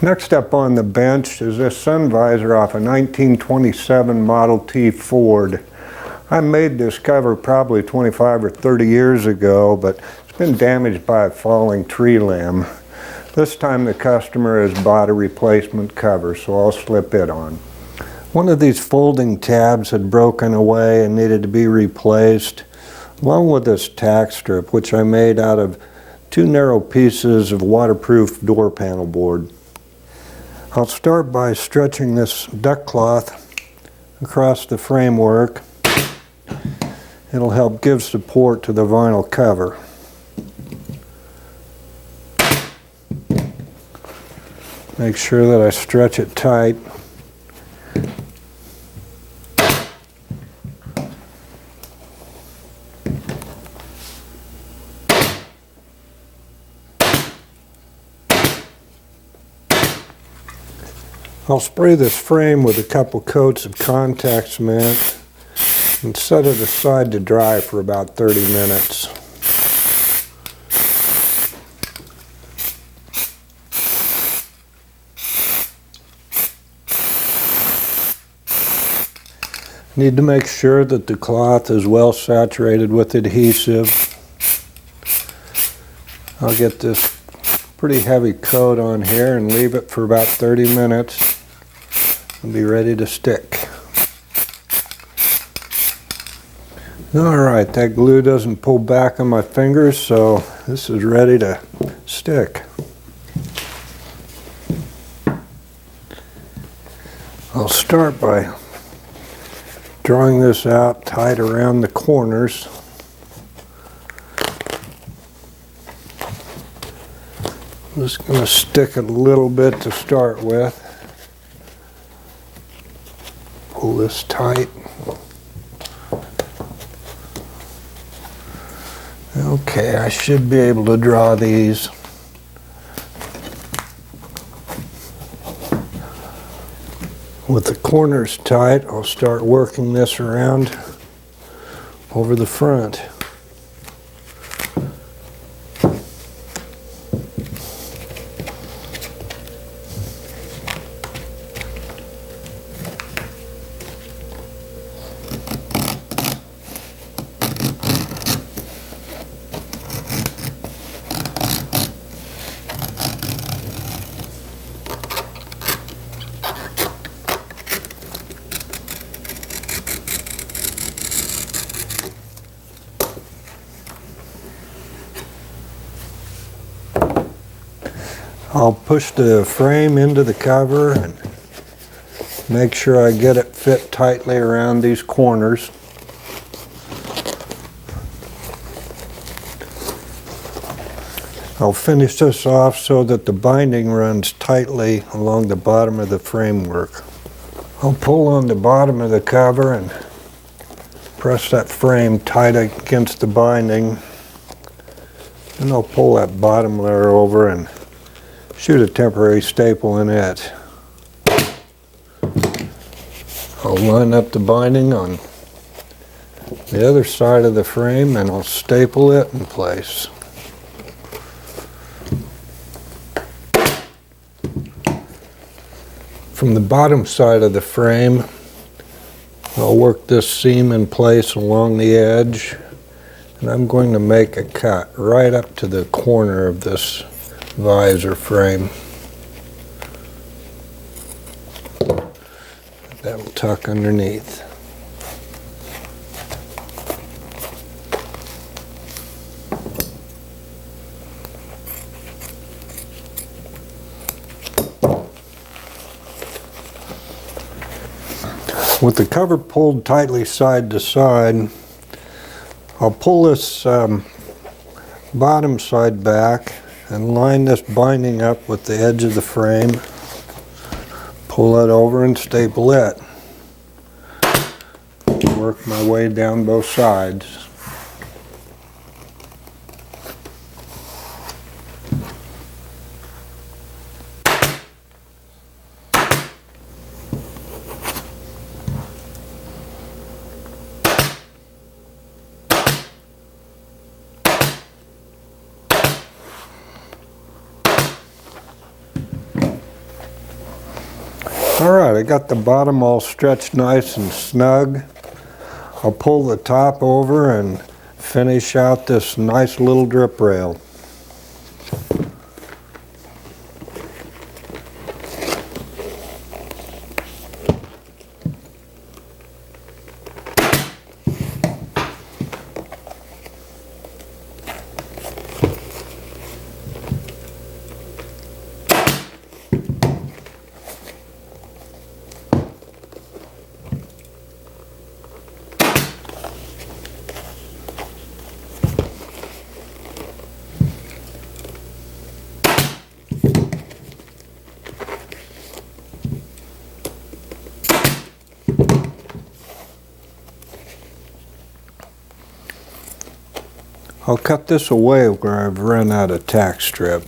Next up on the bench is this sun visor off a 1927 Model T Ford. I made this cover probably 25 or 30 years ago, but it's been damaged by a falling tree limb. This time the customer has bought a replacement cover, so I'll slip it on. One of these folding tabs had broken away and needed to be replaced, along with this tack strip, which I made out of 2 narrow pieces of waterproof door panel board. I'll start by stretching this duck cloth across the framework. It'll help give support to the vinyl cover. Make sure that I stretch it tight. I'll spray this frame with a couple coats of contact cement and set it aside to dry for about 30 minutes. Need to make sure that the cloth is well saturated with adhesive. I'll get this pretty heavy coat on here and leave it for about 30 minutes and be ready to stick. Alright, that glue doesn't pull back on my fingers, so this is ready to stick. I'll start by drawing this out tight around the corners. I'm just going to stick it a little bit to start with. Pull this tight. Okay, I should be able to draw these. With the corners tight, I'll start working this around over the front. I'll push the frame into the cover and make sure I get it fit tightly around these corners. I'll finish this off so that the binding runs tightly along the bottom of the framework. I'll pull on the bottom of the cover and press that frame tight against the binding. And I'll pull that bottom layer over and shoot a temporary staple in it. I'll line up the binding on the other side of the frame and I'll staple it in place. From the bottom side of the frame, I'll work this seam in place along the edge, and I'm going to make a cut right up to the corner of this visor frame. That will tuck underneath. With the cover pulled tightly side to side, I'll pull this bottom side back and line this binding up with the edge of the frame. Pull it over and staple it. Work my way down both sides. Alright, I got the bottom all stretched nice and snug. I'll pull the top over and finish out this nice little drip rail. I'll cut this away where I've run out of tack strip.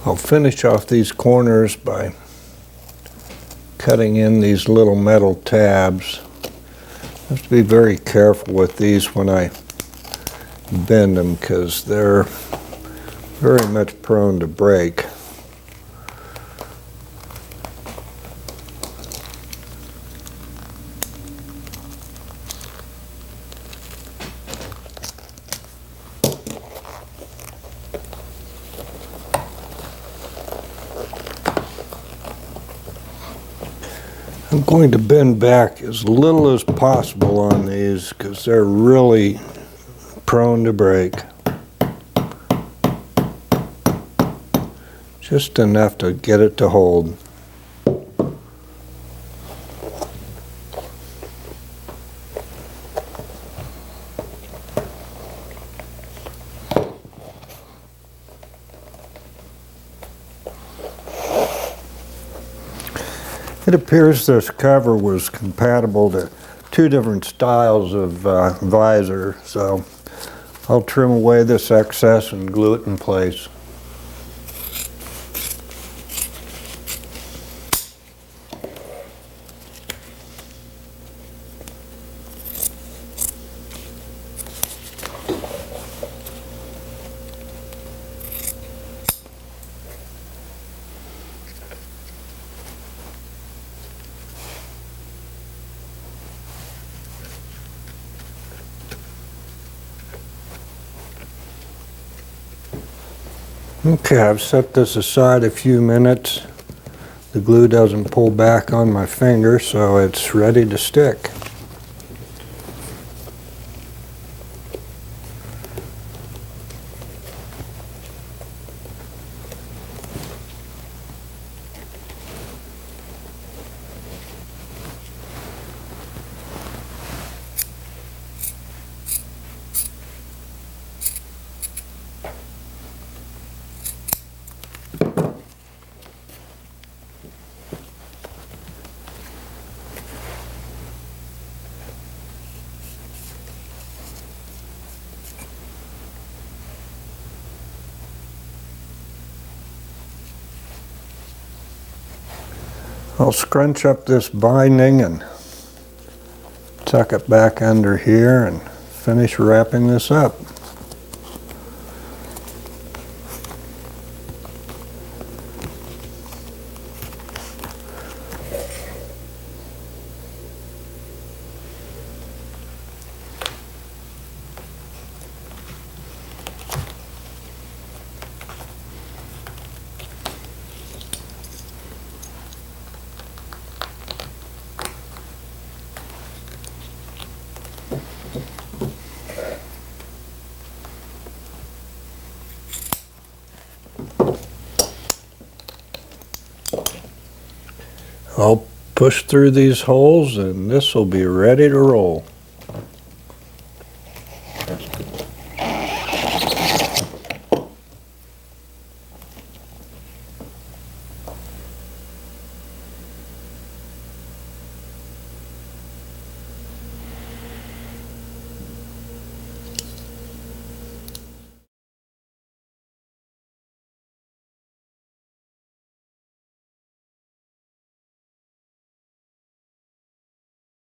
I'll finish off these corners by cutting in these little metal tabs. I have to be very careful with these when I bend them because they're very much prone to break. I'm going to bend back as little as possible on these because they're really prone to break. Just enough to get it to hold. It appears this cover was compatible to two different styles of visor, so I'll trim away this excess and glue it in place. Okay, I've set this aside a few minutes. The glue doesn't pull back on my finger, so it's ready to stick. I'll scrunch up this binding and tuck it back under here and finish wrapping this up. I'll push through these holes and this will be ready to roll.